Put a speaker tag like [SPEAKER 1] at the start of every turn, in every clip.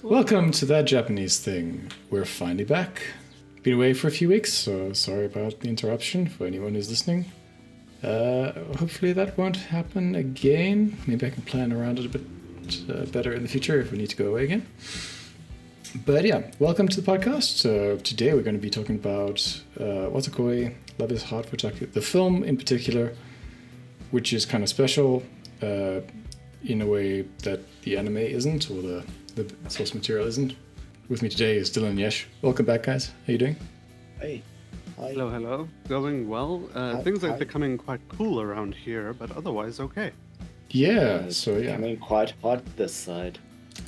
[SPEAKER 1] Welcome to That Japanese Thing. We're finally back. Been away for a few weeks, so sorry about the interruption for anyone who's listening. Hopefully that won't happen again. Maybe I can plan around it a bit better in the future if we need to go away again. But yeah, welcome to the podcast. So today we're going to be talking about Watakoi, Love is Hard for Otaku, the film in particular, which is kind of special in a way that the anime isn't, or the source material isn't. With me today is Dylan and Yesh. Welcome back, guys. How you doing?
[SPEAKER 2] Hey. Hi.
[SPEAKER 3] Hello, hello. Going well. Things are becoming quite cool around here, but otherwise okay.
[SPEAKER 1] Yeah, so yeah.
[SPEAKER 2] Becoming quite hot this side.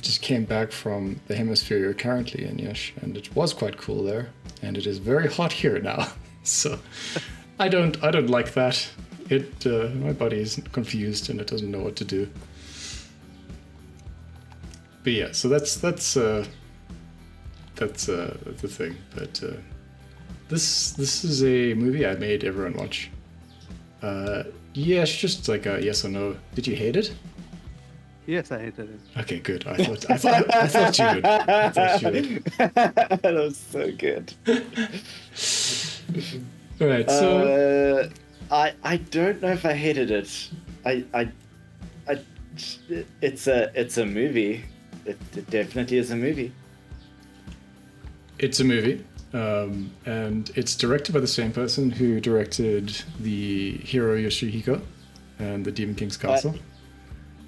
[SPEAKER 1] Just came back from the hemisphere you're currently in, Yesh, and it was quite cool there, and it is very hot here now. So I don't like that. My body is confused and it doesn't know what to do. But yeah, so that's the thing. But this is a movie I made everyone watch. Yeah, it's just like a yes or no. Did you hate it?
[SPEAKER 3] Yes, I hated it.
[SPEAKER 1] Okay, good. I thought you would. I thought you would.
[SPEAKER 2] That was so good.
[SPEAKER 1] All right, so
[SPEAKER 2] I don't know if I hated it. It's a movie. It definitely is a movie.
[SPEAKER 1] it's a movie, and it's directed by the same person who directed the Hiro Yoshihiko and the Demon King's Castle.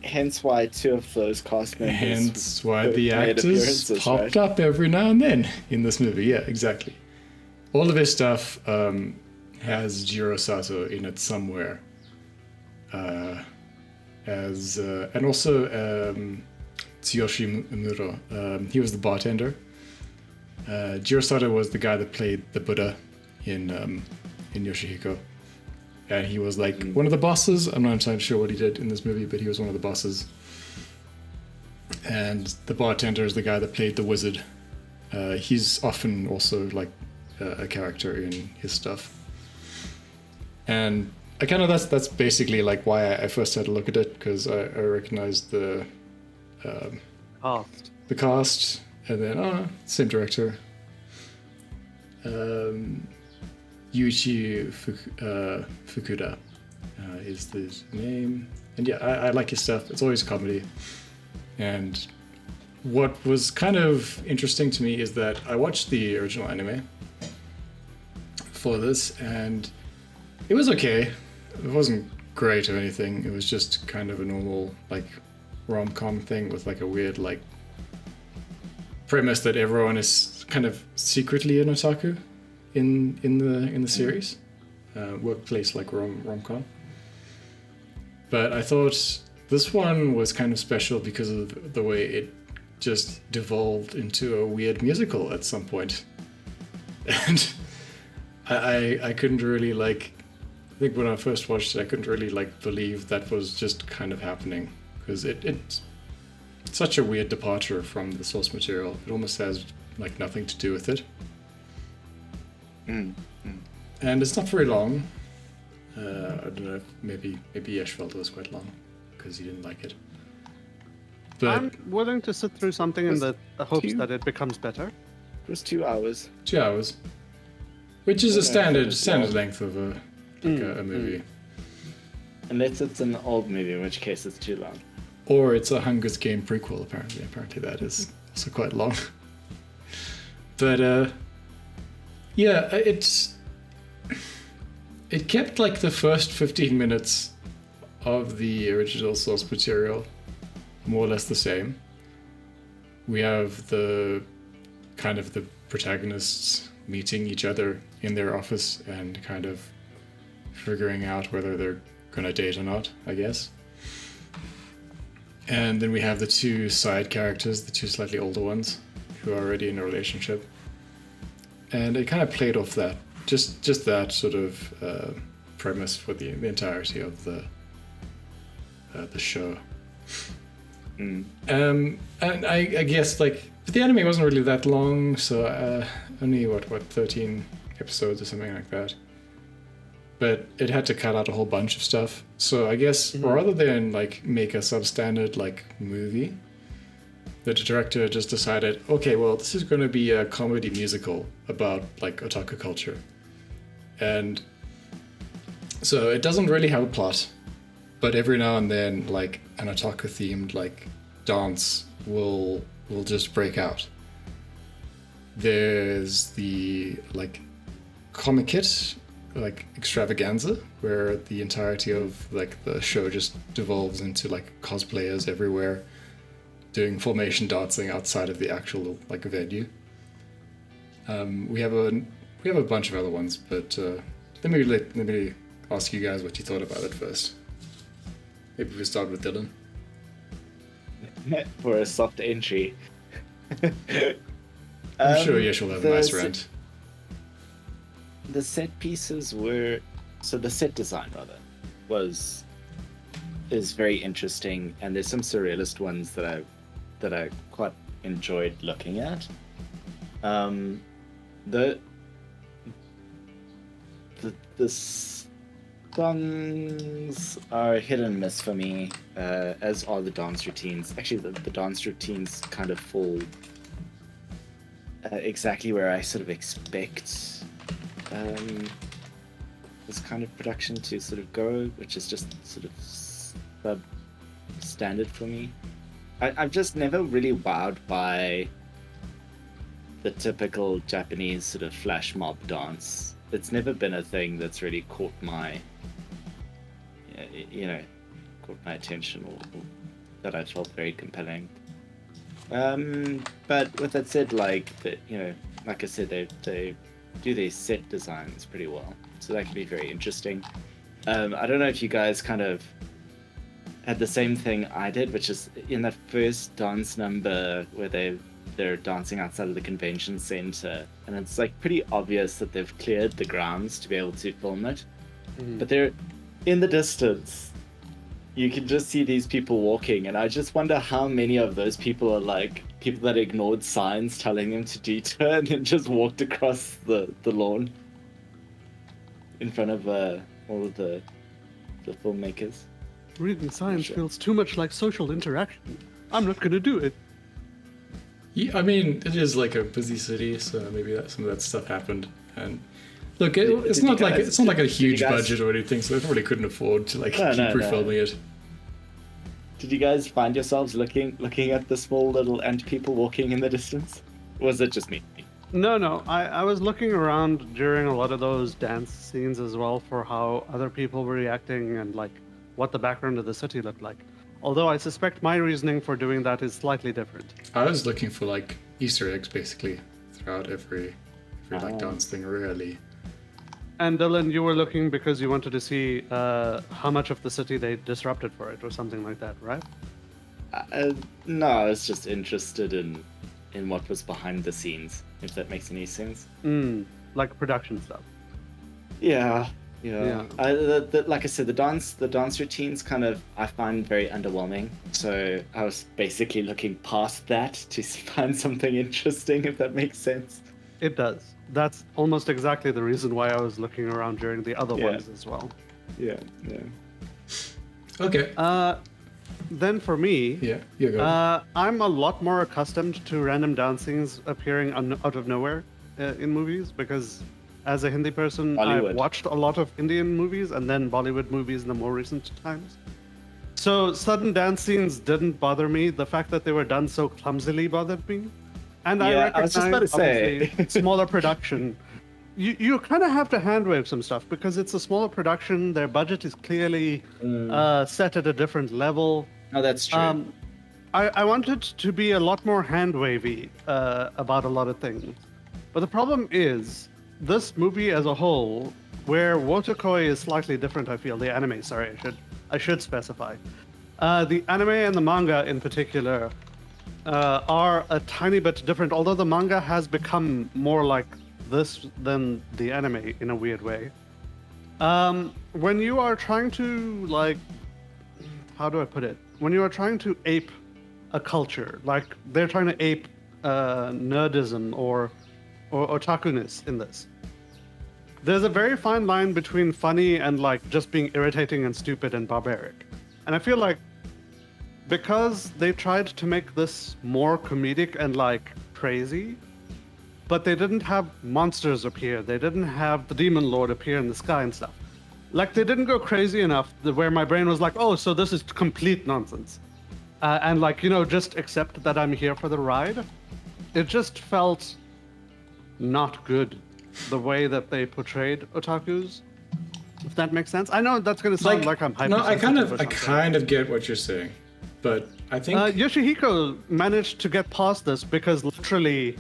[SPEAKER 2] Hence why two of those cast members.
[SPEAKER 1] Hence why the
[SPEAKER 2] made
[SPEAKER 1] actors
[SPEAKER 2] appearances,
[SPEAKER 1] popped
[SPEAKER 2] right?
[SPEAKER 1] up every now and then in this movie. Yeah, exactly. All of his stuff has Jiro Sato in it somewhere. And also Tsuyoshi Muro. He was the bartender. Jiro Sato was the guy that played the Buddha in Yoshihiko. And he was like one of the bosses. I'm not entirely sure what he did in this movie, but he was one of the bosses. And the bartender is the guy that played the wizard. He's often also like a character in his stuff. And I kind of that's basically like why I first had to look at it, because I recognized the cast, and then same director. Yuichi Fukuda is his name, and yeah, I like his stuff. It's always comedy. And what was kind of interesting to me is that I watched the original anime for this, and it was okay. It wasn't great or anything. It was just kind of a normal like rom-com thing with like a weird like premise that everyone is kind of secretly an otaku in the series, workplace like rom-com. But I thought this one was kind of special because of the way it just devolved into a weird musical at some point. And I couldn't really like, I think when I first watched it, I couldn't really like believe that was just kind of happening, because it's such a weird departure from the source material. It almost has like nothing to do with it. And it's not very long. I don't know, maybe Yesh felt it was quite long because he didn't like it. But
[SPEAKER 3] I'm willing to sit through something in the hopes that it becomes better.
[SPEAKER 2] It was 2 hours.
[SPEAKER 1] 2 hours, which is a standard length of a movie.
[SPEAKER 2] Unless it's an old movie, in which case it's too long.
[SPEAKER 1] Or it's a Hunger's Game prequel, apparently. Apparently that is also quite long. But yeah, it kept like the first 15 minutes of the original source material more or less the same. We have the kind of the protagonists meeting each other in their office and kind of figuring out whether they're gonna date or not, I guess. And then we have the two side characters, the two slightly older ones, who are already in a relationship. And it kind of played off that, just that sort of premise for the entirety of the show. And I guess like, but the anime wasn't really that long, so only what 13 episodes or something like that. But it had to cut out a whole bunch of stuff. So I guess rather than like make a substandard like movie, the director just decided, okay, well, this is going to be a comedy musical about like otaku culture. And so it doesn't really have a plot, but every now and then like an otaku themed like dance will just break out. There's the like comic kit like extravaganza where the entirety of like the show just devolves into like cosplayers everywhere doing formation dancing outside of the actual like venue. We have a bunch of other ones, but let me ask you guys what you thought about it first. Maybe we start with Dylan.
[SPEAKER 2] For a soft entry.
[SPEAKER 1] I'm sure Yesh will have a nice rant.
[SPEAKER 2] The set pieces were, so the set design rather is very interesting, and there's some surrealist ones that I quite enjoyed looking at. The songs are hit and miss for me, as are the dance routines. Actually, the dance routines kind of fall exactly where I sort of expect this kind of production to sort of go, which is just sort of sub-standard for me. I've just never really wowed by the typical Japanese sort of flash mob dance. It's never been a thing that's really caught my, caught my attention or that I felt very compelling. But with that said, like I said, they do their set designs pretty well, so that can be very interesting. I don't know if you guys kind of had the same thing I did, which is in that first dance number where they're dancing outside of the convention center, and it's like pretty obvious that they've cleared the grounds to be able to film it. But they're in the distance. You can just see these people walking, and I just wonder how many of those people are like people that ignored signs telling them to detour and then just walked across the lawn in front of all of the filmmakers.
[SPEAKER 3] Reading signs feels too much like social interaction. I'm not gonna do it.
[SPEAKER 1] Yeah, I mean, it is like a busy city, so maybe some of that stuff happened. And look, it's not like a huge budget or anything, so they probably couldn't afford to keep refilming it.
[SPEAKER 2] Did you guys find yourselves looking at the small little ant people walking in the distance? Or was it just me?
[SPEAKER 3] No. I was looking around during a lot of those dance scenes as well for how other people were reacting and like what the background of the city looked like. Although I suspect my reasoning for doing that is slightly different.
[SPEAKER 1] I was looking for like Easter eggs basically throughout every dance thing, really.
[SPEAKER 3] And Dylan, you were looking because you wanted to see how much of the city they disrupted for it or something like that, right?
[SPEAKER 2] No, I was just interested in what was behind the scenes, if that makes any sense.
[SPEAKER 3] Like production stuff.
[SPEAKER 2] Yeah. Like I said, the dance routines kind of I find very underwhelming. So I was basically looking past that to find something interesting, if that makes sense.
[SPEAKER 3] It does. That's almost exactly the reason why I was looking around during the other ones as well.
[SPEAKER 2] Yeah.
[SPEAKER 1] Okay.
[SPEAKER 3] Then for me,
[SPEAKER 1] you go.
[SPEAKER 3] I'm a lot more accustomed to random dancings appearing out of nowhere in movies because as a Hindi person, I've watched a lot of Indian movies and then Bollywood movies in the more recent times. So sudden dance scenes didn't bother me. The fact that they were done so clumsily bothered me. And I recognize,
[SPEAKER 2] was just about to say,
[SPEAKER 3] smaller production. You kind of have to handwave some stuff because it's a smaller production. Their budget is clearly set at a different level.
[SPEAKER 2] Oh, that's true.
[SPEAKER 3] I wanted to be a lot more hand-wavy about a lot of things. But the problem is, this movie as a whole, where Watakoi is slightly different, I feel, the anime, sorry, I should specify. The anime and the manga in particular are a tiny bit different, although the manga has become more like this than the anime in a weird way. When you are trying to, how do I put it? When you are trying to ape a culture, like they're trying to ape nerdism or otakuness in this. There's a very fine line between funny and just being irritating and stupid and barbaric. And I feel like because they tried to make this more comedic and like crazy, but they didn't have monsters appear. They didn't have the demon lord appear in the sky and stuff. Like they didn't go crazy enough where my brain was like, oh, so this is complete nonsense. And like, just accept that I'm here for the ride. It just felt not good the way that they portrayed otakus. If that makes sense. I know that's gonna sound like I'm hypersensitive.
[SPEAKER 1] I kind of get what you're saying, but I think
[SPEAKER 3] Yoshihiko managed to get past this because literally,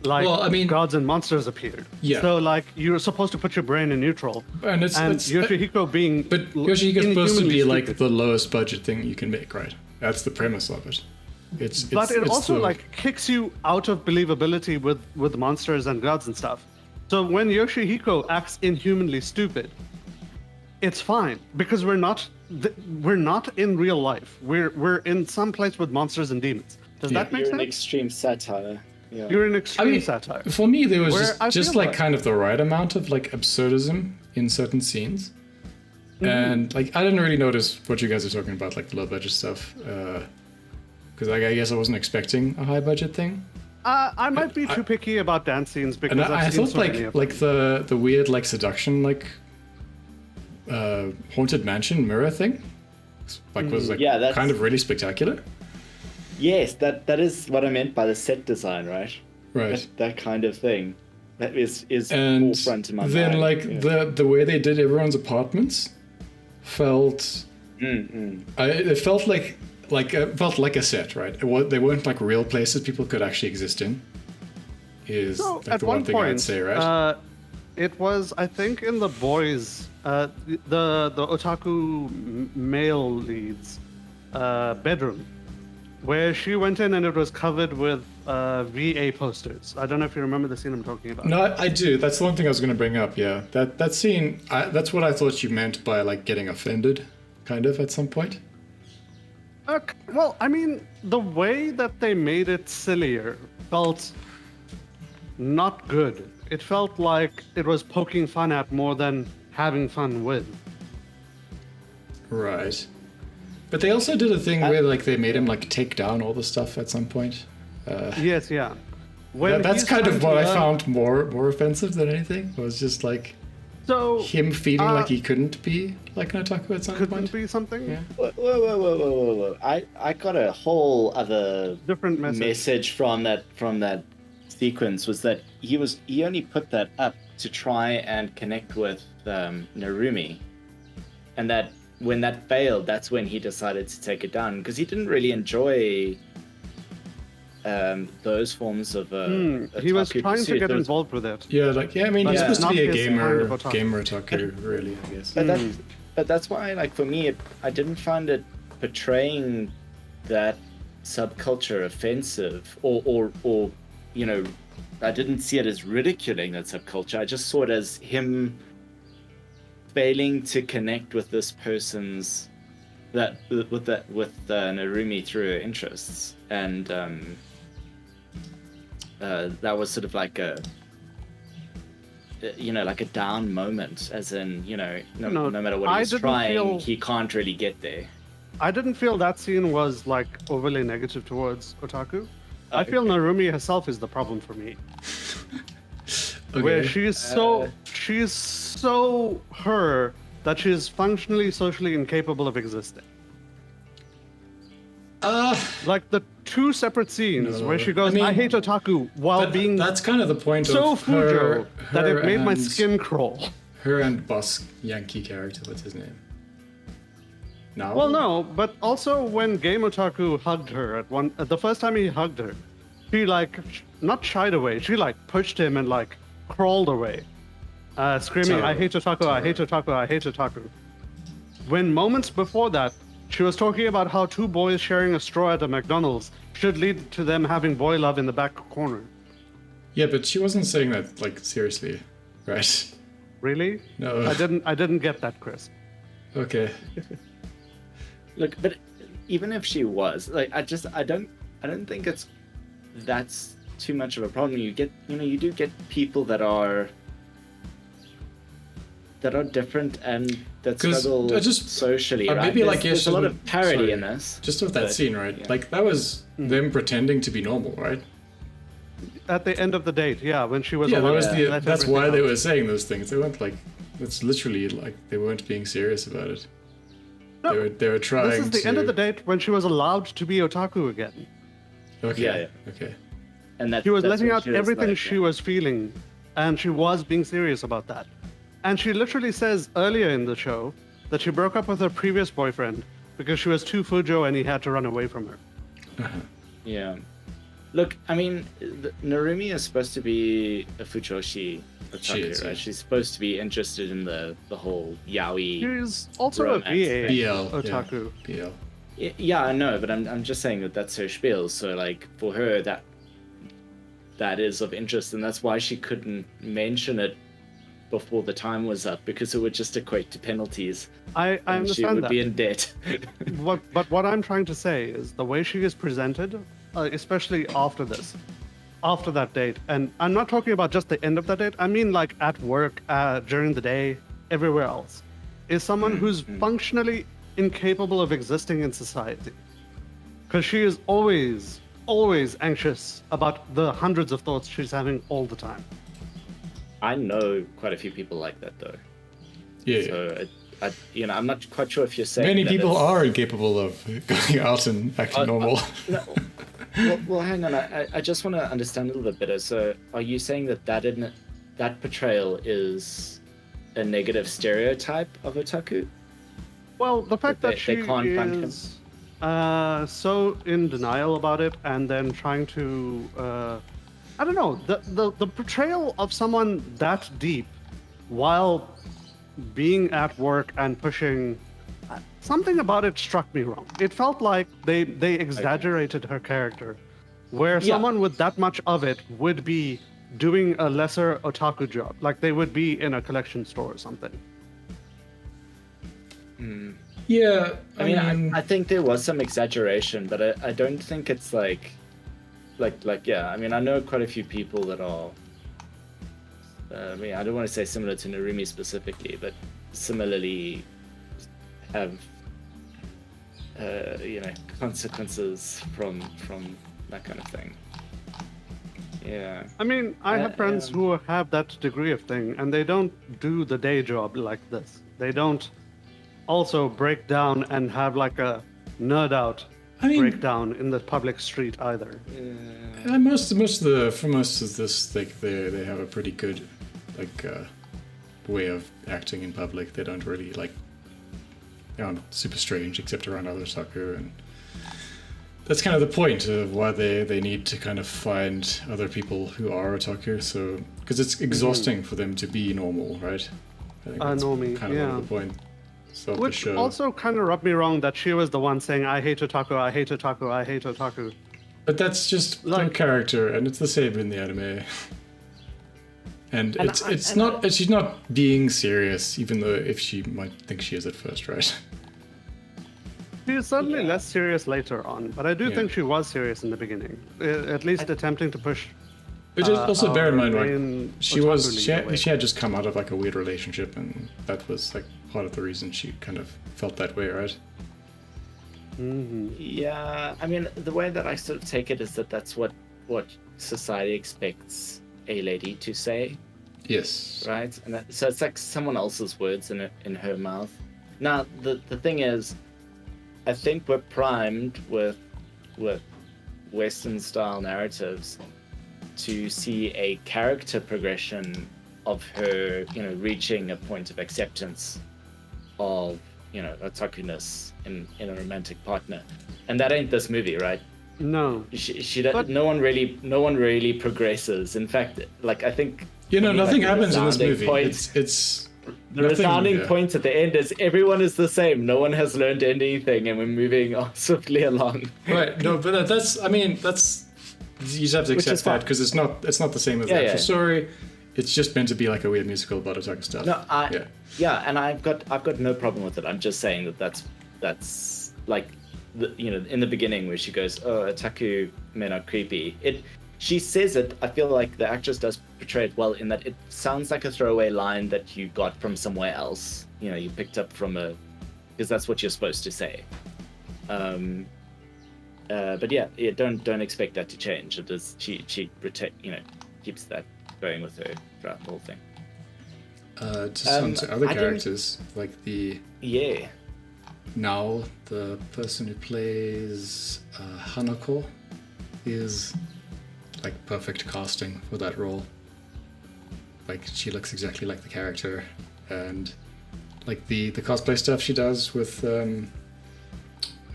[SPEAKER 3] like, gods and monsters appeared.
[SPEAKER 1] Yeah.
[SPEAKER 3] So like you're supposed to put your brain in neutral, and Yoshihiko being.
[SPEAKER 1] But Yoshihiko's supposed to be like
[SPEAKER 3] stupid.
[SPEAKER 1] the lowest budget thing you can make, right? That's the premise of it.
[SPEAKER 3] But it also like kicks you out of believability with monsters and gods and stuff. So when Yoshihiko acts inhumanly stupid, it's fine because we're not in real life. We're in some place with monsters and demons. Does that make
[SPEAKER 2] You're
[SPEAKER 3] sense?
[SPEAKER 2] an extreme satire. Yeah.
[SPEAKER 3] You're an extreme satire.
[SPEAKER 1] For me, there was
[SPEAKER 3] Where
[SPEAKER 1] just like kind of the right amount of like absurdism in certain scenes. And like I didn't really notice what you guys are talking about, like the low budget stuff, because I guess I wasn't expecting a high budget thing.
[SPEAKER 3] I might be too picky about dance scenes because
[SPEAKER 1] And
[SPEAKER 3] I've
[SPEAKER 1] I
[SPEAKER 3] seen
[SPEAKER 1] thought
[SPEAKER 3] so many of
[SPEAKER 1] like
[SPEAKER 3] them.
[SPEAKER 1] the weird like seduction like haunted mansion mirror thing, like was like
[SPEAKER 2] that's-
[SPEAKER 1] kind of really spectacular.
[SPEAKER 2] Yes, that is what I meant by the set design, right?
[SPEAKER 1] Right.
[SPEAKER 2] That kind of thing. That is
[SPEAKER 1] And
[SPEAKER 2] forefront in my
[SPEAKER 1] then
[SPEAKER 2] mind.
[SPEAKER 1] like the way they did everyone's apartments felt it felt like a set, right? They weren't like real places people could actually exist in. Is
[SPEAKER 3] So
[SPEAKER 1] like
[SPEAKER 3] at
[SPEAKER 1] the
[SPEAKER 3] one
[SPEAKER 1] one thing
[SPEAKER 3] point,
[SPEAKER 1] I'd say, right?
[SPEAKER 3] it was I think in the boys, the otaku male leads bedroom, where she went in and it was covered with VA posters. I don't know if you remember the scene I'm talking about.
[SPEAKER 1] No, I do. That's the one thing I was going to bring up. Yeah, that scene. That's what I thought you meant by like getting offended, kind of at some point.
[SPEAKER 3] Well, I mean, the way that they made it sillier felt not good. It felt like it was poking fun at more than having fun with.
[SPEAKER 1] Right. But they also did a thing where like they made him like take down all the stuff at some point.
[SPEAKER 3] Yes, yeah. When
[SPEAKER 1] That's
[SPEAKER 3] he's
[SPEAKER 1] kind of
[SPEAKER 3] trying
[SPEAKER 1] what
[SPEAKER 3] to
[SPEAKER 1] I
[SPEAKER 3] learn-
[SPEAKER 1] found more offensive than anything. Was just like
[SPEAKER 3] So
[SPEAKER 1] him feeling like he couldn't be like an otaku at some
[SPEAKER 3] couldn't
[SPEAKER 1] point.
[SPEAKER 3] be something.
[SPEAKER 1] Yeah.
[SPEAKER 2] Whoa. I got a whole other
[SPEAKER 3] Different message.
[SPEAKER 2] from that sequence. Was that he only put that up to try and connect with Narumi, and that when that failed, that's when he decided to take it down because he didn't really enjoy those forms of
[SPEAKER 3] He was
[SPEAKER 2] otaku
[SPEAKER 3] trying to
[SPEAKER 2] pursuit.
[SPEAKER 3] get
[SPEAKER 2] There was-
[SPEAKER 3] involved with it.
[SPEAKER 1] Yeah, like I mean,
[SPEAKER 3] But
[SPEAKER 1] he's
[SPEAKER 3] yeah.
[SPEAKER 1] supposed to be a
[SPEAKER 3] Not his
[SPEAKER 1] gamer
[SPEAKER 3] kind of otaku.
[SPEAKER 1] otaku, really, I guess.
[SPEAKER 2] But that's why, like for me, I didn't find it portraying that subculture offensive, or I didn't see it as ridiculing that subculture. I just saw it as him failing to connect with this person's with Narumi through her interests, and that was sort of like a down moment, as in no matter what
[SPEAKER 3] I
[SPEAKER 2] he's
[SPEAKER 3] didn't
[SPEAKER 2] trying,
[SPEAKER 3] feel-
[SPEAKER 2] he can't really get there.
[SPEAKER 3] I didn't feel that scene was like overly negative towards otaku. I
[SPEAKER 2] Okay.
[SPEAKER 3] feel Narumi herself is the problem for me. Where she's so her that she's functionally socially incapable of existing. Like the two separate scenes
[SPEAKER 1] No,
[SPEAKER 3] where she goes,
[SPEAKER 1] I mean-
[SPEAKER 3] I hate otaku, while being
[SPEAKER 1] that's kind of the point
[SPEAKER 3] so
[SPEAKER 1] of her,
[SPEAKER 3] Fujo that it made my
[SPEAKER 1] and-
[SPEAKER 3] skin crawl.
[SPEAKER 1] Her and Boss Yankee character, what's his name? No.
[SPEAKER 3] Well, no, but also when Game Otaku hugged her the first time he hugged her, she not shied away, she pushed him and crawled away, screaming,
[SPEAKER 1] Terrible.
[SPEAKER 3] I hate otaku, I hate otaku, I hate otaku. When moments before that, she was talking about how two boys sharing a straw at a McDonald's should lead to them having boy love in the back corner.
[SPEAKER 1] Yeah, but she wasn't saying that seriously, right?
[SPEAKER 3] Really?
[SPEAKER 1] No.
[SPEAKER 3] I didn't get that, Chris.
[SPEAKER 1] Okay.
[SPEAKER 2] Look, but even if she was, I don't think that's too much of a problem. You do get people that are that are different and that
[SPEAKER 1] 'Cause
[SPEAKER 2] struggle
[SPEAKER 1] I just-
[SPEAKER 2] socially,
[SPEAKER 1] or
[SPEAKER 2] right?
[SPEAKER 1] maybe like
[SPEAKER 2] there's a lot of parody
[SPEAKER 1] sorry,
[SPEAKER 2] in this.
[SPEAKER 1] Just with that
[SPEAKER 2] but-
[SPEAKER 1] scene, right?
[SPEAKER 2] yeah.
[SPEAKER 1] Like that was them pretending to be normal, right?
[SPEAKER 3] At the end of the date, yeah, when she was
[SPEAKER 1] Yeah, that
[SPEAKER 3] allowed
[SPEAKER 1] was
[SPEAKER 3] to
[SPEAKER 1] the.
[SPEAKER 3] let
[SPEAKER 1] That's
[SPEAKER 3] everything
[SPEAKER 1] why they
[SPEAKER 3] out.
[SPEAKER 1] were saying those things. They weren't like. It's literally like they weren't being serious about it.
[SPEAKER 3] No,
[SPEAKER 1] They were trying.
[SPEAKER 3] This is the
[SPEAKER 1] to...
[SPEAKER 3] end of the date when she was allowed to be otaku again.
[SPEAKER 1] Okay.
[SPEAKER 2] Yeah, yeah.
[SPEAKER 1] Okay.
[SPEAKER 2] And that
[SPEAKER 3] She was
[SPEAKER 2] that's
[SPEAKER 3] letting
[SPEAKER 2] when
[SPEAKER 3] out
[SPEAKER 2] was
[SPEAKER 3] everything
[SPEAKER 2] like,
[SPEAKER 3] she was feeling, and she was being serious about that. And she literally says earlier in the show that she broke up with her previous boyfriend because she was too fujo and he had to run away from her.
[SPEAKER 2] Yeah. Look, I mean, Narumi is supposed to be a fujoshi otaku,
[SPEAKER 1] She is,
[SPEAKER 2] right?
[SPEAKER 1] yeah.
[SPEAKER 2] She's supposed to be interested in the whole yaoi.
[SPEAKER 3] She's also
[SPEAKER 2] Romance
[SPEAKER 3] a
[SPEAKER 2] thing.
[SPEAKER 3] VA
[SPEAKER 1] BL.
[SPEAKER 3] otaku.
[SPEAKER 1] Yeah. BL.
[SPEAKER 2] Yeah, I know, but I'm just saying that that's her spiel. So like for her that is of interest, and that's why she couldn't mention it before the time was up, because it would just equate to penalties.
[SPEAKER 3] I
[SPEAKER 2] and she
[SPEAKER 3] understand
[SPEAKER 2] would
[SPEAKER 3] that.
[SPEAKER 2] be in debt.
[SPEAKER 3] But what I'm trying to say is the way she is presented, especially after this, after that date, and I'm not talking about just the end of that date. I mean like at work, during the day, everywhere else, is someone who's functionally incapable of existing in society, because she is always anxious about the hundreds of thoughts she's having all the time.
[SPEAKER 2] I know quite a few people like that though.
[SPEAKER 1] Yeah.
[SPEAKER 2] So I'm not quite sure if you're saying
[SPEAKER 1] Many
[SPEAKER 2] that
[SPEAKER 1] people
[SPEAKER 2] it's-
[SPEAKER 1] are incapable of going out and acting normal.
[SPEAKER 2] No, well, hang on. I just want to understand a little bit better. So, are you saying that portrayal is a negative stereotype of otaku?
[SPEAKER 3] Well, the fact
[SPEAKER 2] That
[SPEAKER 3] that she
[SPEAKER 2] they can't find him.
[SPEAKER 3] is so in denial about it, and then trying to, I don't know, the portrayal of someone that deep, while being at work and pushing, something about it struck me wrong. It felt like they exaggerated her character, where
[SPEAKER 2] Yeah.
[SPEAKER 3] someone with that much of it would be doing a lesser otaku job, like they would be in a collection store or something.
[SPEAKER 1] Yeah.
[SPEAKER 2] I mean, I think there was some exaggeration, but I don't think it's like yeah. I mean, I know quite a few people that are. I mean, I don't want to say similar to Narumi specifically, but similarly have consequences from that kind of thing. Yeah.
[SPEAKER 3] I mean, I have friends who have that degree of thing, and they don't do the day job like this. They don't also break down and have like a nerd out breakdown in the public street either.
[SPEAKER 1] Most of this, like they have a pretty good, like, way of acting in public. They don't really like, super strange except around other otaku, and that's kind of the point of why they need to kind of find other people who are otaku. So because it's exhausting for them to be normal, right? I think that's
[SPEAKER 3] Normie,
[SPEAKER 1] kind of
[SPEAKER 3] yeah.
[SPEAKER 1] one of the point. So the
[SPEAKER 3] Which
[SPEAKER 1] show.
[SPEAKER 3] also kind of rubbed me wrong that she was the one saying, I hate otaku, I hate otaku, I hate otaku.
[SPEAKER 1] But that's just her
[SPEAKER 3] Like-
[SPEAKER 1] character, and it's the same in the anime. And she's not being serious, even though if she might think she is at first, right?
[SPEAKER 3] She is certainly less serious later on, but I do
[SPEAKER 1] Yeah.
[SPEAKER 3] think she was serious in the beginning, at least attempting to push.
[SPEAKER 1] But just also bear in mind,
[SPEAKER 3] our
[SPEAKER 1] like,
[SPEAKER 3] main
[SPEAKER 1] she
[SPEAKER 3] otaku lead away.
[SPEAKER 1] had just come out of like a weird relationship, and that was like part of the reason she kind of felt that way, right?
[SPEAKER 2] Yeah, I mean, the way that I sort of take it is that that's what society expects a lady to say,
[SPEAKER 1] Yes.
[SPEAKER 2] right? And so it's like someone else's words in her mouth. Now, the thing is, I think we're primed with Western style narratives to see a character progression of her, reaching a point of acceptance of, otaku-ness in a romantic partner, and that ain't this movie, right?
[SPEAKER 3] No.
[SPEAKER 2] But no one really progresses. In fact, like I think
[SPEAKER 1] Nothing
[SPEAKER 2] the
[SPEAKER 1] happens in this
[SPEAKER 2] resounding
[SPEAKER 1] movie.
[SPEAKER 2] point-
[SPEAKER 1] It's
[SPEAKER 2] the
[SPEAKER 1] nothing,
[SPEAKER 2] resounding
[SPEAKER 1] yeah.
[SPEAKER 2] point at the end is everyone is the same. No one has learned anything, and we're moving swiftly along.
[SPEAKER 1] Right. No, but that's you just have to
[SPEAKER 2] Which is
[SPEAKER 1] accept
[SPEAKER 2] fine.
[SPEAKER 1] that because it's not the same as the actual story. It's just meant to be like a weird musical about otaku stuff.
[SPEAKER 2] No,
[SPEAKER 1] yeah.
[SPEAKER 2] and I've got no problem with it. I'm just saying that's like in the beginning where she goes, "Oh, otaku men are creepy." she says it. I feel like the actress does portray it well in that it sounds like a throwaway line that you got from somewhere else. You know, you picked up from because that's what you're supposed to say. But yeah, don't expect that to change. It does. She keeps that going with her throughout the whole thing.
[SPEAKER 1] Just on to other characters, like
[SPEAKER 2] Yeah.
[SPEAKER 1] now the person who plays Hanako is like perfect casting for that role. Like she looks exactly like the character, and like the cosplay stuff she does with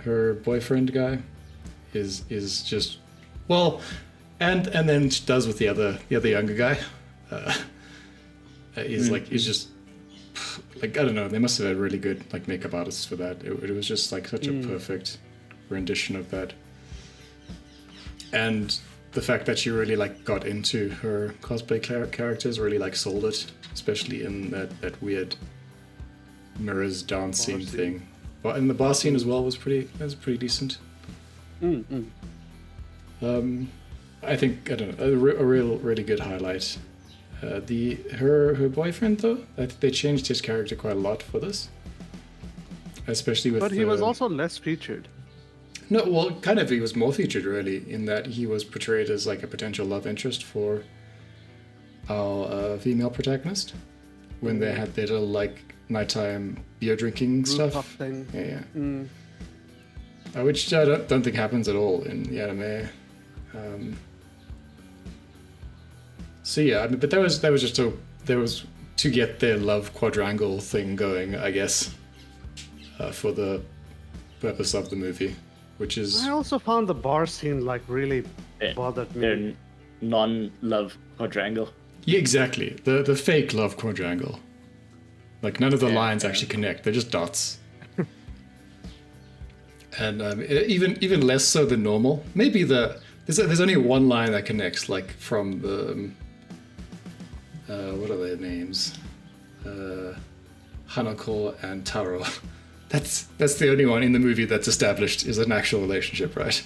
[SPEAKER 1] her boyfriend guy is just well, and then she does with the other younger guy. He's just like, I don't know, they must have had really good like makeup artists for that. It was just like such a perfect rendition of that. And the fact that she really like got into her cosplay characters really like sold it, especially in that weird mirrors dance scene thing. But in the bar scene as well was pretty decent. I think, I don't know, a really good highlight. Her boyfriend though, I think they changed his character quite a lot for this, especially with.
[SPEAKER 3] But he was also less featured.
[SPEAKER 1] No, well, kind of he was more featured really in that he was portrayed as like a potential love interest for our female protagonist when they had their little like nighttime beer drinking stuff.
[SPEAKER 3] Thing.
[SPEAKER 1] Yeah. Which I don't think happens at all in the anime. So yeah, I mean, but that was just to get their love quadrangle thing going, I guess, for the purpose of the movie, which is.
[SPEAKER 3] I also found the bar scene like really bothered me.
[SPEAKER 2] They're non-love quadrangle.
[SPEAKER 1] Yeah, exactly. The fake love quadrangle. Like none of the lines actually connect; they're just dots. And even less so than normal. Maybe there's only one line that connects, like from the what are their names? Hanako and Taro. That's the only one in the movie that's established is an actual relationship, right?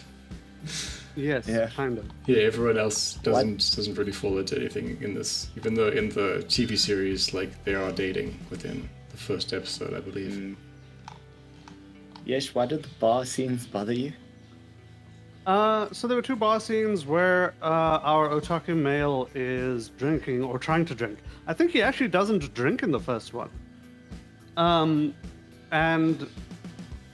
[SPEAKER 3] Yes, kind of.
[SPEAKER 1] Yeah, everyone else doesn't really fall into anything in this, even though in the TV series, like they are dating within the first episode, I believe.
[SPEAKER 2] Yesh, why did the bar scenes bother you?
[SPEAKER 3] So there were two bar scenes where our otaku male is drinking or trying to drink. I think he actually doesn't drink in the first one. And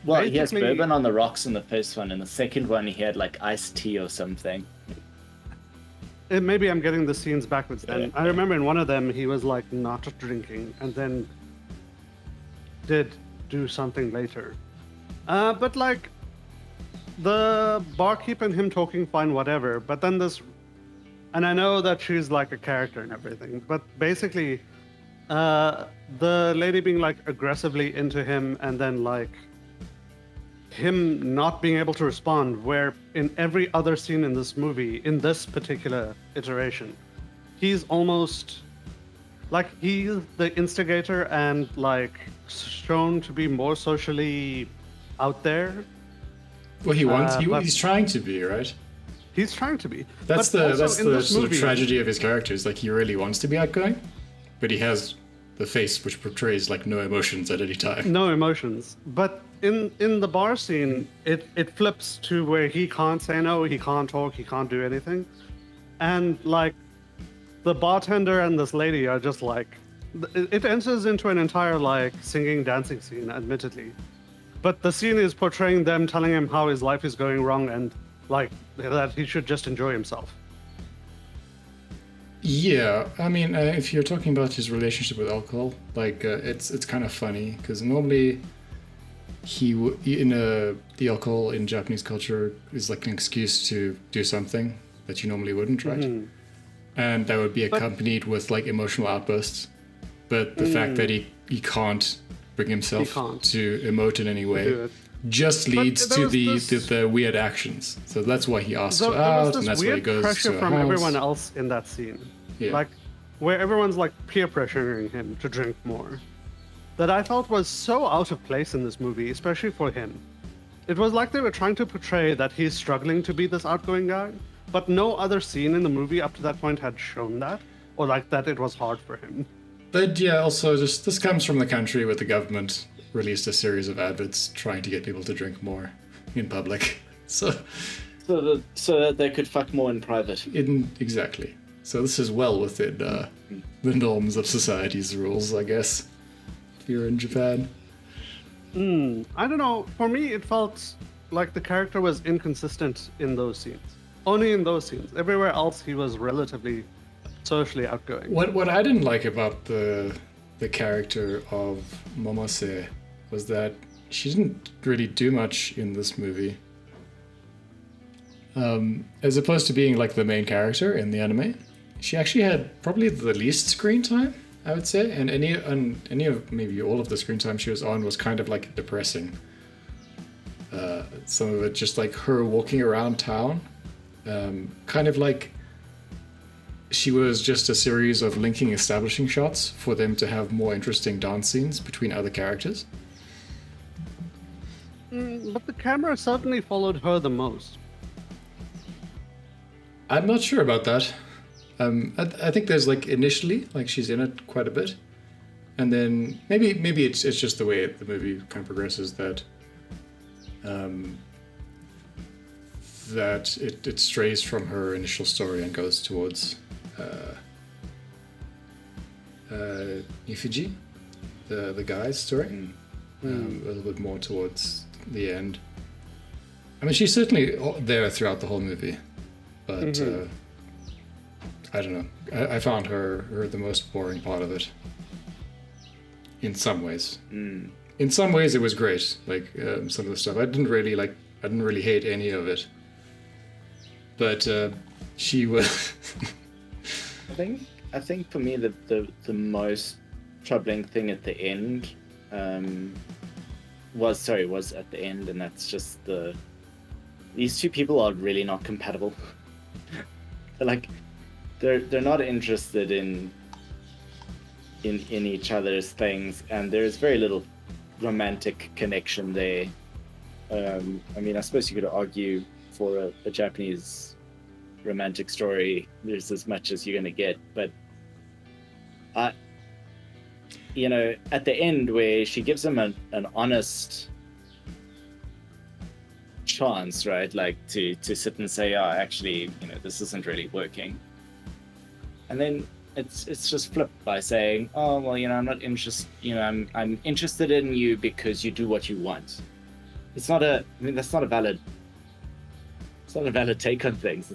[SPEAKER 2] well, he has bourbon on the rocks in the first one. In the second one, he had like iced tea or something.
[SPEAKER 3] Maybe I'm getting the scenes backwards then. I remember in one of them he was like not drinking and then did do something later. But like the barkeep and him talking fine, whatever. But then and I know that she's like a character and everything, but basically the lady being like aggressively into him and then like him not being able to respond, where in every other scene in this movie, in this particular iteration, he's almost like he's the instigator and like shown to be more socially out there.
[SPEAKER 1] Well, he's trying to be, right?
[SPEAKER 3] He's trying to be.
[SPEAKER 1] That's the sort of tragedy of his character, is like he really wants to be outgoing, but he has the face which portrays like no emotions at any time.
[SPEAKER 3] No emotions. But in the bar scene, it flips to where he can't say no, he can't talk, he can't do anything. And like the bartender and this lady are just like, it enters into an entire like singing, dancing scene, admittedly. But the scene is portraying them telling him how his life is going wrong and like that he should just enjoy himself.
[SPEAKER 1] Yeah, I mean, if you're talking about his relationship with alcohol, like it's kind of funny because normally the alcohol in Japanese culture is like an excuse to do something that you normally wouldn't, right? Mm-hmm. And that would be accompanied with like emotional outbursts. But the fact that he can't bring himself to emote in any way just leads to the weird actions. So that's why he asks her out, and that's why he goes to her house.
[SPEAKER 3] Pressure from everyone else in that scene, like where everyone's like peer pressuring him to drink more, that I felt was so out of place in this movie, especially for him. It was like they were trying to portray that he's struggling to be this outgoing guy, but no other scene in the movie up to that point had shown that, or like that it was hard for him.
[SPEAKER 1] But yeah, also just this comes from the country where the government released a series of adverts trying to get people to drink more in public. So
[SPEAKER 2] that they could fuck more in private.
[SPEAKER 1] Exactly. So this is well within the norms of society's rules, I guess, if you're in Japan.
[SPEAKER 3] I don't know. For me, it felt like the character was inconsistent in those scenes. Only in those scenes. Everywhere else, he was relatively socially outgoing.
[SPEAKER 1] What I didn't like about the character of Momose was that she didn't really do much in this movie. As opposed to being like the main character in the anime, she actually had probably the least screen time, I would say, and any of maybe all of the screen time she was on was kind of like depressing. Some of it just like her walking around town, kind of like she was just a series of linking establishing shots for them to have more interesting dance scenes between other characters.
[SPEAKER 3] But the camera certainly followed her the most.
[SPEAKER 1] I'm not sure about that. I think there's like initially, like she's in it quite a bit, and then maybe it's just the way the movie kind of progresses that that it strays from her initial story and goes towards Nifiji, the guy's story, a little bit more towards the end. I mean, she's certainly there throughout the whole movie, but I don't know. I found her the most boring part of it. In some ways. In some ways, it was great. Like some of the stuff, I didn't really hate any of it. But she was.
[SPEAKER 2] I think for me the most troubling thing at the end was at the end, and that's just these two people are really not compatible. Like they're not interested in each other's things, and there's very little romantic connection there. I mean, I suppose you could argue for a Japanese romantic story, there's as much as you're going to get, but at the end where she gives him an honest chance, right? Like to sit and say, oh, actually, this isn't really working. And then it's just flipped by saying, oh, well, I'm not interested, I'm interested in you because you do what you want. That's not a valid take on things.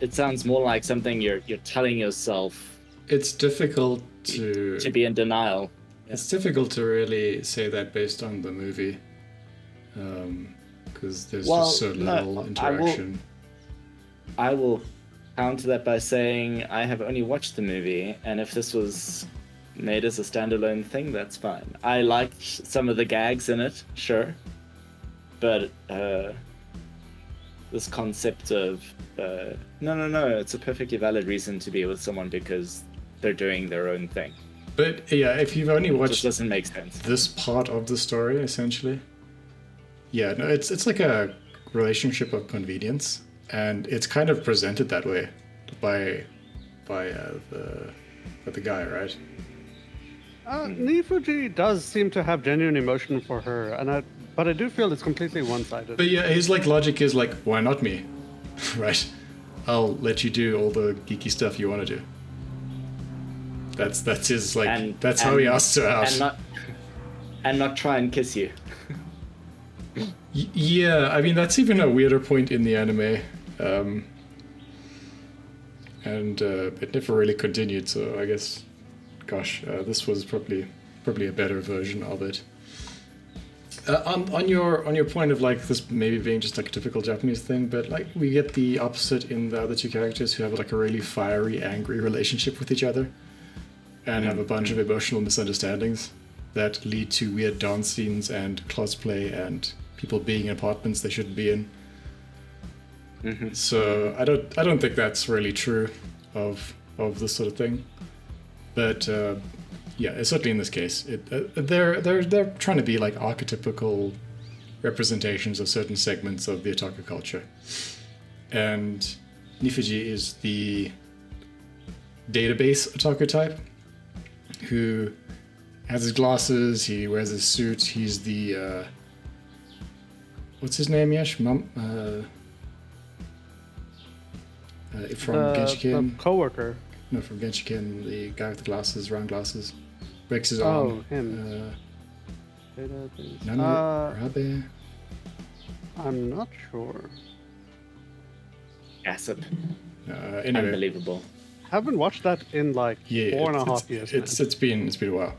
[SPEAKER 2] It sounds more like something you're telling yourself.
[SPEAKER 1] It's difficult to
[SPEAKER 2] be in denial. Yeah.
[SPEAKER 1] It's difficult to really say that based on the movie, because there's just so little interaction.
[SPEAKER 2] I will counter that by saying I have only watched the movie, and if this was made as a standalone thing, that's fine. I liked some of the gags in it, sure, but this concept of no, it's a perfectly valid reason to be with someone because they're doing their own thing.
[SPEAKER 1] But yeah, if you've only watched,
[SPEAKER 2] it just doesn't make sense.
[SPEAKER 1] This part of the story, essentially. Yeah, no, it's like a relationship of convenience, and it's kind of presented that way by the guy, right?
[SPEAKER 3] Nifuji does seem to have genuine emotion for her, but I do feel it's completely one-sided.
[SPEAKER 1] But yeah, his logic is like, why not me? Right? I'll let you do all the geeky stuff you want to do. That's his that's how he asks her out.
[SPEAKER 2] And not try and kiss you.
[SPEAKER 1] Yeah, I mean that's even a weirder point in the anime, and it never really continued. So I guess, gosh, this was probably a better version of it. On your point of like this maybe being just like a typical Japanese thing, but like we get the opposite in the other two characters who have like a really fiery, angry relationship with each other, and have a bunch of emotional misunderstandings that lead to weird dance scenes and cosplay and people being in apartments they shouldn't be in.
[SPEAKER 2] Mm-hmm.
[SPEAKER 1] So I don't think that's really true of this sort of thing, but. Yeah, certainly in this case, they're trying to be like archetypical representations of certain segments of the otaku culture. And Nifiji is the database otaku type who has his glasses, he wears his suit, he's the what's his name, Yesh? From Genshiken.
[SPEAKER 3] Co-worker.
[SPEAKER 1] No, from Genshiken, the guy with the glasses, round glasses. Breaks his arm.
[SPEAKER 3] Oh, him.
[SPEAKER 1] Nanabe?
[SPEAKER 3] I'm not sure.
[SPEAKER 2] Gossip.
[SPEAKER 1] Anyway.
[SPEAKER 2] Unbelievable.
[SPEAKER 3] Haven't watched that in like
[SPEAKER 1] Yeah,
[SPEAKER 3] 4.5 years.
[SPEAKER 1] It's been a while.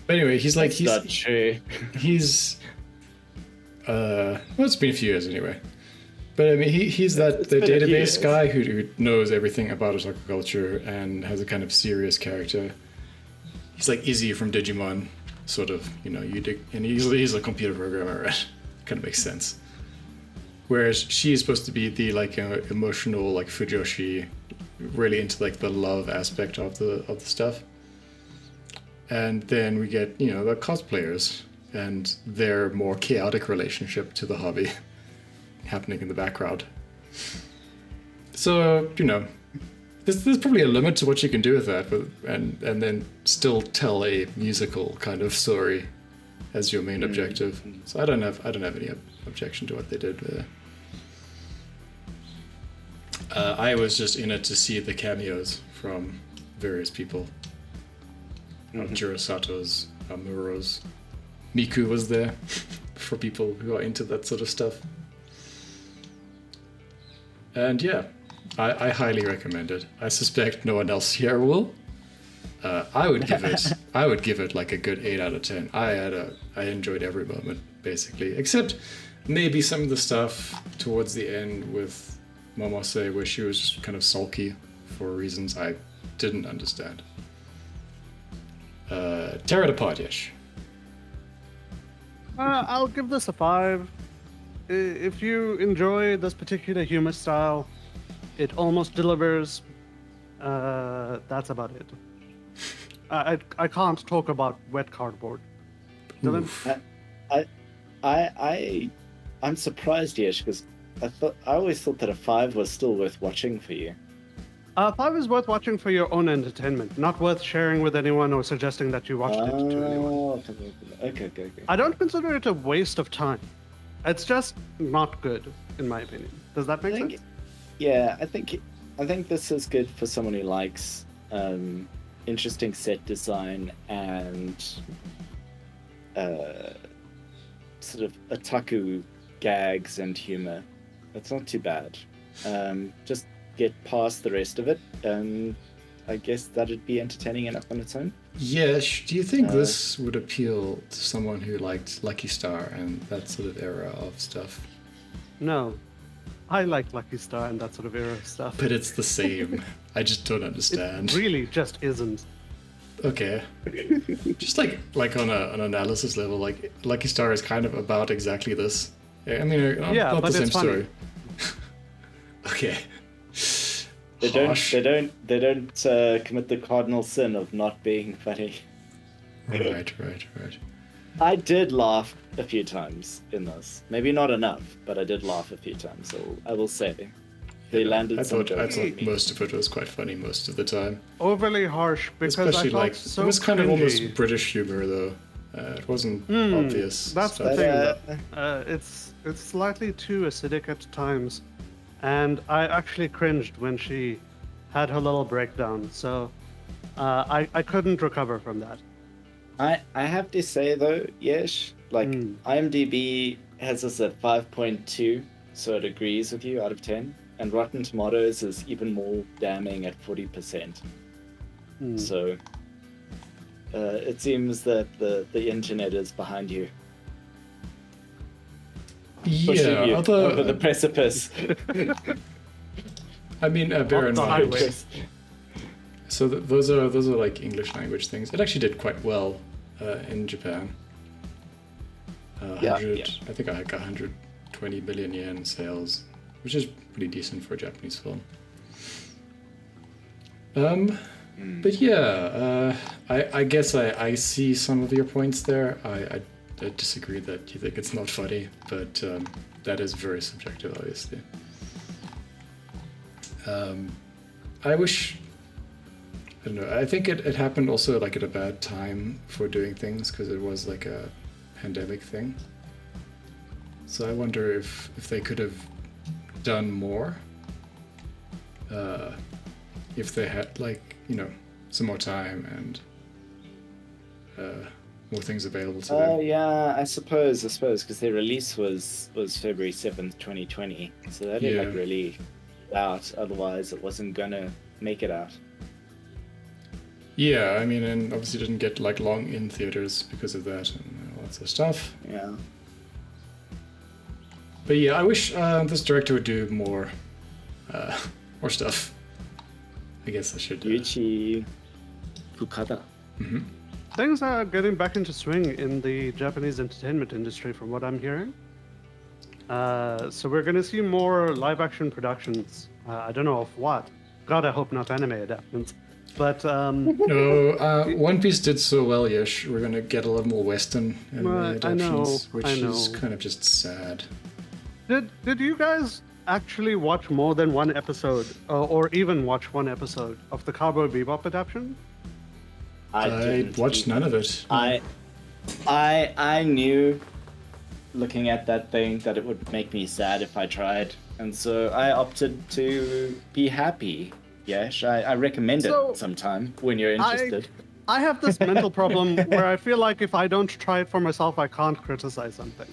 [SPEAKER 1] But anyway, he's like
[SPEAKER 2] That's not true.
[SPEAKER 1] he's well, it's been a few years anyway. But I mean, he's the
[SPEAKER 2] been a few
[SPEAKER 1] database
[SPEAKER 2] years.
[SPEAKER 1] guy who knows everything about otaku culture and has a kind of serious character. He's like Izzy from Digimon, sort of. You know, and he's a computer programmer, right? Kind of makes sense. Whereas she's supposed to be the like emotional, like Fujoshi, really into like the love aspect of the stuff. And then we get, you know, the cosplayers and their more chaotic relationship to the hobby happening in the background. So, you know, there's probably a limit to what you can do with that, but and then still tell a musical kind of story as your main objective. So I don't have any objection to what they did there. I was just in it to see the cameos from various people. Jiro Sato's, Muro's. Miku was there for people who are into that sort of stuff. And yeah, I highly recommend it. I suspect no one else here will. I would give it like a good 8 out of 10. I enjoyed every moment basically, except maybe some of the stuff towards the end with Momose where she was just kind of sulky for reasons I didn't understand. Tear it apart, Yesh.
[SPEAKER 3] I'll give this a 5. If you enjoy this particular humor style, it almost delivers. That's about it. I can't talk about wet cardboard. Dylan?
[SPEAKER 2] I'm surprised, Yesh, because I always thought that a 5 was still worth watching for you.
[SPEAKER 3] 5 is worth watching for your own entertainment, not worth sharing with anyone or suggesting that you watched it to anyone.
[SPEAKER 2] Okay.
[SPEAKER 3] I don't consider it a waste of time. It's just not good, in my opinion. Does that make sense?
[SPEAKER 2] Yeah, I think this is good for someone who likes interesting set design and sort of otaku gags and humor. It's not too bad. Just get past the rest of it, and I guess that'd be entertaining enough on its own.
[SPEAKER 1] Yesh, do you think this would appeal to someone who liked Lucky Star and that sort of era of stuff?
[SPEAKER 3] No. I like Lucky Star and that sort of era of stuff.
[SPEAKER 1] But it's the same. I just don't understand.
[SPEAKER 3] It really just isn't.
[SPEAKER 1] Okay. Just like on an analysis level, like Lucky Star is kind of about exactly this. I mean, not
[SPEAKER 3] but
[SPEAKER 1] the same
[SPEAKER 3] it's funny.
[SPEAKER 1] story. Okay.
[SPEAKER 2] They don't commit the cardinal sin of not being funny.
[SPEAKER 1] Right.
[SPEAKER 2] I did laugh a few times in this. Maybe not enough, but I did laugh a few times. So I will say they landed
[SPEAKER 1] I
[SPEAKER 2] some
[SPEAKER 1] thought
[SPEAKER 2] jokes on me.
[SPEAKER 1] most of it was quite funny most of the time.
[SPEAKER 3] Overly harsh because
[SPEAKER 1] Especially
[SPEAKER 3] I felt
[SPEAKER 1] like
[SPEAKER 3] so
[SPEAKER 1] it was kind
[SPEAKER 3] cringy.
[SPEAKER 1] of almost British humor though. It wasn't obvious.
[SPEAKER 3] That's
[SPEAKER 1] stuff.
[SPEAKER 3] the thing. It's slightly too acidic at times, and I actually cringed when she had her little breakdown. So I couldn't recover from that.
[SPEAKER 2] I have to say though, Yesh, like IMDb has us at 5.2, so it agrees with you out of 10, and Rotten Tomatoes is even more damning at 40%. So it seems that the internet is behind you, pushing you over the precipice.
[SPEAKER 1] I mean, bear in
[SPEAKER 3] the
[SPEAKER 1] mind.
[SPEAKER 3] highway.
[SPEAKER 1] So those are like English language things. It actually did quite well in Japan.
[SPEAKER 2] Yeah.
[SPEAKER 1] I think I had 120 billion yen sales, which is pretty decent for a Japanese film. But yeah, I guess I see some of your points there. disagree that you think it's not funny, but that is very subjective, obviously. I wish, I don't know, I think it happened also like at a bad time for doing things because it was like a pandemic thing. So I wonder if they could have done more, if they had like, you know, some more time and more things available to them.
[SPEAKER 2] Yeah, I suppose, because their release was February 7th, 2020. So they didn't like really out, otherwise it wasn't gonna make it out.
[SPEAKER 1] Yeah, I mean, and obviously didn't get like long in theaters because of that and lots of stuff.
[SPEAKER 2] Yeah.
[SPEAKER 1] But yeah, I wish this director would do more stuff. I guess I should.
[SPEAKER 2] Yuichi Fukada.
[SPEAKER 1] Mm-hmm.
[SPEAKER 3] Things are getting back into swing in the Japanese entertainment industry, from what I'm hearing. So we're going to see more live-action productions. I don't know of what. God, I hope not anime adaptations. But
[SPEAKER 1] No, One Piece did so well, Yesh. We're going to get a lot more Western anime adaptations, which is kind of just sad.
[SPEAKER 3] Did you guys actually watch more than one episode, or even watch one episode of the Cowboy Bebop adaptation?
[SPEAKER 1] I watched none of it.
[SPEAKER 2] I knew, looking at that thing, that it would make me sad if I tried, and so I opted to be happy. Yes, I recommend it sometime when you're interested.
[SPEAKER 3] I have this mental problem where I feel like if I don't try it for myself, I can't criticize something.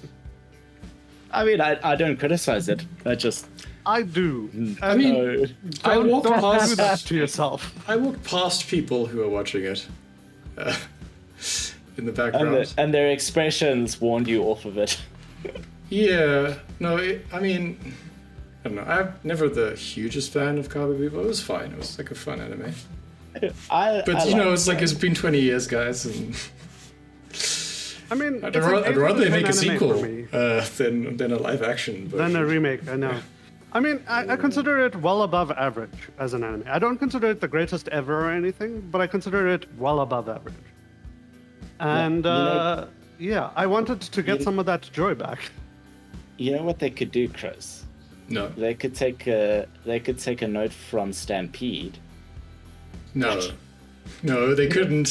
[SPEAKER 2] I mean, I don't criticize it.
[SPEAKER 3] I do.
[SPEAKER 1] I mean, I walked
[SPEAKER 3] Don't do
[SPEAKER 1] past
[SPEAKER 3] that to yourself.
[SPEAKER 1] I walked past people who are watching it in the background.
[SPEAKER 2] and their expressions warned you off of it.
[SPEAKER 1] Yeah, no, I mean, I don't know. I'm never the hugest fan of Cowboy Bebop. It was fine. It was like a fun anime. But you know, it's like it's been 20 years, guys, and
[SPEAKER 3] I mean,
[SPEAKER 1] I'd rather they make a sequel
[SPEAKER 3] than
[SPEAKER 1] than a live action. But
[SPEAKER 3] Than a remake, I know. I mean, I consider it well above average as an anime. I don't consider it the greatest ever or anything, but I consider it well above average. And yeah, I wanted to get some of that joy back.
[SPEAKER 2] You know what they could do, Chris?
[SPEAKER 1] No,
[SPEAKER 2] They could take a note from Stampede.
[SPEAKER 1] no, they couldn't.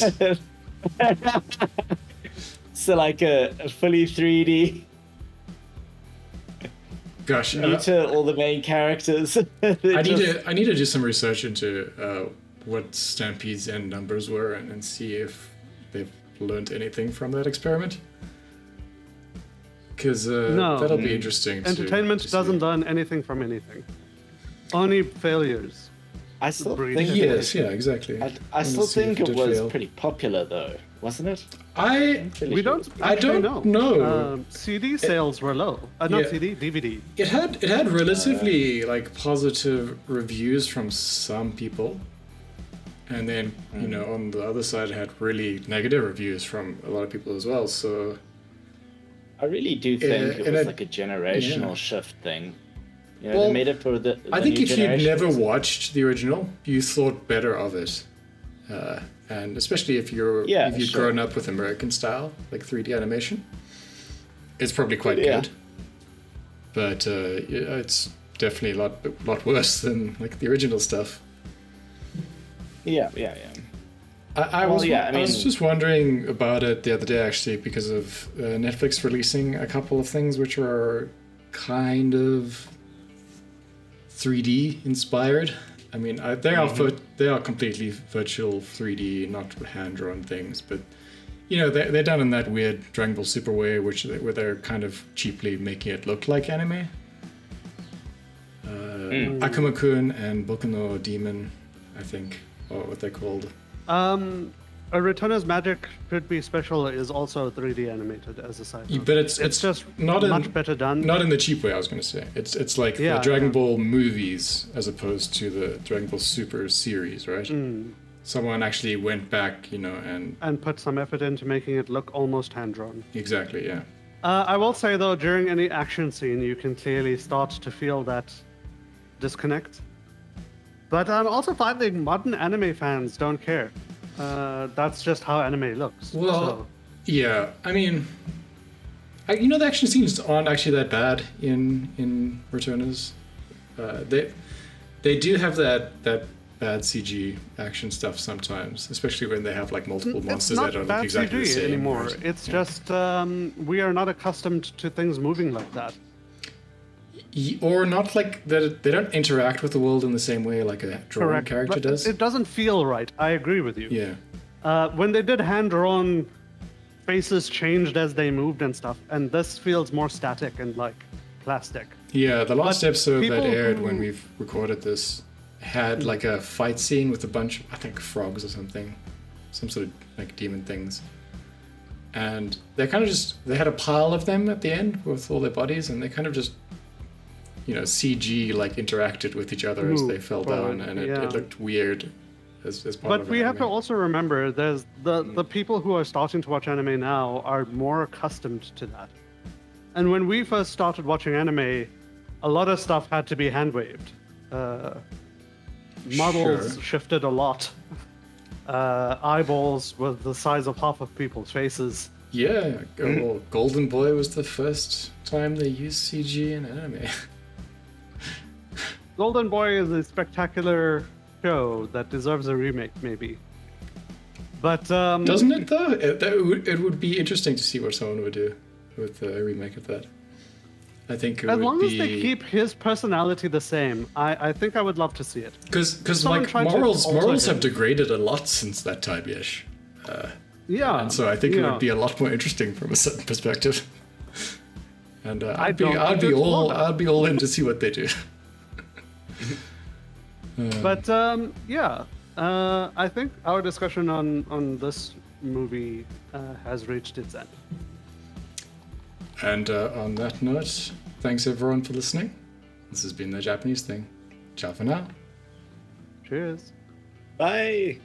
[SPEAKER 2] So like a fully 3D.
[SPEAKER 1] Gosh,
[SPEAKER 2] Neuter all the main characters.
[SPEAKER 1] I need to do some research into what Stampede's end numbers were and see if they've learned anything from that experiment. Because that'll be interesting.
[SPEAKER 3] Entertainment doesn't learn anything from anything. Only failures.
[SPEAKER 2] I still
[SPEAKER 3] Breed.
[SPEAKER 2] think
[SPEAKER 1] Yes, yeah, exactly.
[SPEAKER 2] I still
[SPEAKER 1] see if
[SPEAKER 2] think
[SPEAKER 1] it
[SPEAKER 2] it
[SPEAKER 1] did
[SPEAKER 2] was
[SPEAKER 1] fail.
[SPEAKER 2] pretty popular though, wasn't it?
[SPEAKER 3] We don't.
[SPEAKER 1] I
[SPEAKER 3] actually
[SPEAKER 1] don't know.
[SPEAKER 3] CD sales were low. Not
[SPEAKER 1] Yeah.
[SPEAKER 3] CD, DVD.
[SPEAKER 1] It had relatively like positive reviews from some people, and then you know on the other side it had really negative reviews from a lot of people as well. So
[SPEAKER 2] I really do think it
[SPEAKER 1] and
[SPEAKER 2] was
[SPEAKER 1] it-
[SPEAKER 2] like a generational
[SPEAKER 1] yeah.
[SPEAKER 2] shift thing. You know,
[SPEAKER 1] Well,
[SPEAKER 2] they made it for the
[SPEAKER 1] I think
[SPEAKER 2] new
[SPEAKER 1] if you'd never
[SPEAKER 2] generations.
[SPEAKER 1] watched the original, you thought better of it, and especially if you'd
[SPEAKER 2] sure.
[SPEAKER 1] grown up with American style, like 3D animation, it's probably quite
[SPEAKER 2] Yeah.
[SPEAKER 1] good. But it's definitely a lot worse than like the original stuff.
[SPEAKER 2] Yeah.
[SPEAKER 1] I
[SPEAKER 2] Well,
[SPEAKER 1] was
[SPEAKER 2] yeah, I
[SPEAKER 1] I was
[SPEAKER 2] mean-
[SPEAKER 1] just wondering about it the other day actually because of Netflix releasing a couple of things which are kind of 3D inspired. I mean, they are completely virtual 3D, not hand-drawn things, but you know they're done in that weird Dragon Ball Super way, where they're kind of cheaply making it look like anime. Akuma-kun and Boku no Demon, I think, or what they're called.
[SPEAKER 3] A Returner's Magic Could Be Special is also 3D animated as a side note.
[SPEAKER 1] But it's
[SPEAKER 3] just
[SPEAKER 1] not
[SPEAKER 3] much better done.
[SPEAKER 1] Not in the cheap way, I was going to say. It's like the Dragon Ball movies as opposed to the Dragon Ball Super series, right? Someone actually went back, you know,
[SPEAKER 3] and put some effort into making it look almost hand-drawn.
[SPEAKER 1] exactly, yeah.
[SPEAKER 3] I will say though, during any action scene, you can clearly start to feel that disconnect. But I'm also finding modern anime fans don't care. That's just how anime looks.
[SPEAKER 1] Well,
[SPEAKER 3] so.
[SPEAKER 1] yeah. I mean, The action scenes aren't actually that bad in Returners. They do have that bad CG action stuff sometimes, especially when they have like multiple monsters that don't look exactly the same
[SPEAKER 3] anymore.
[SPEAKER 1] right?
[SPEAKER 3] It's just we are not accustomed to things moving like that.
[SPEAKER 1] Or not like that. They don't interact with the world in the same way like a drawn
[SPEAKER 3] Correct.
[SPEAKER 1] character
[SPEAKER 3] But
[SPEAKER 1] does.
[SPEAKER 3] It doesn't feel right. I agree with you.
[SPEAKER 1] Yeah.
[SPEAKER 3] When they did hand-drawn, faces changed as they moved and stuff, and this feels more static and like plastic.
[SPEAKER 1] Yeah, the last
[SPEAKER 3] But
[SPEAKER 1] episode that
[SPEAKER 3] people
[SPEAKER 1] aired when
[SPEAKER 3] who-
[SPEAKER 1] we've recorded this had like a fight scene with a bunch of, I think, frogs or something. Some sort of like demon things. And they kind of they had a pile of them at the end with all their bodies, and they kind of just, CG like interacted with each other as they fell down, and it looked weird as part
[SPEAKER 3] But
[SPEAKER 1] of
[SPEAKER 3] we
[SPEAKER 1] the
[SPEAKER 3] have to
[SPEAKER 1] anime.
[SPEAKER 3] also remember there's the people who are starting to watch anime now are more accustomed to that. And when we first started watching anime, a lot of stuff had to be hand-waved. Models
[SPEAKER 1] Sure.
[SPEAKER 3] shifted a lot. Eyeballs were the size of half of people's faces.
[SPEAKER 1] Yeah, well, Golden Boy was the first time they used CG in anime.
[SPEAKER 3] Golden Boy is a spectacular show that deserves a remake, maybe. But
[SPEAKER 1] Doesn't it though? It would be interesting to see what someone would do with a remake of that. I think it
[SPEAKER 3] as
[SPEAKER 1] would
[SPEAKER 3] long
[SPEAKER 1] be...
[SPEAKER 3] as they keep his personality the same, I think I would love to see it.
[SPEAKER 1] Because
[SPEAKER 3] someone
[SPEAKER 1] like
[SPEAKER 3] tried to
[SPEAKER 1] morals
[SPEAKER 3] alter
[SPEAKER 1] have
[SPEAKER 3] him.
[SPEAKER 1] degraded a lot since that time, Yesh.
[SPEAKER 3] Yeah.
[SPEAKER 1] And so I think it
[SPEAKER 3] yeah.
[SPEAKER 1] would be a lot more interesting from a certain perspective. And I'd
[SPEAKER 3] don't think it's more that.
[SPEAKER 1] be all in to see what they do.
[SPEAKER 3] But yeah, I think our discussion on this movie has reached its end.
[SPEAKER 1] And on that note, thanks everyone for listening. This has been The Japanese Thing. Ciao for now.
[SPEAKER 3] Cheers.
[SPEAKER 2] Bye.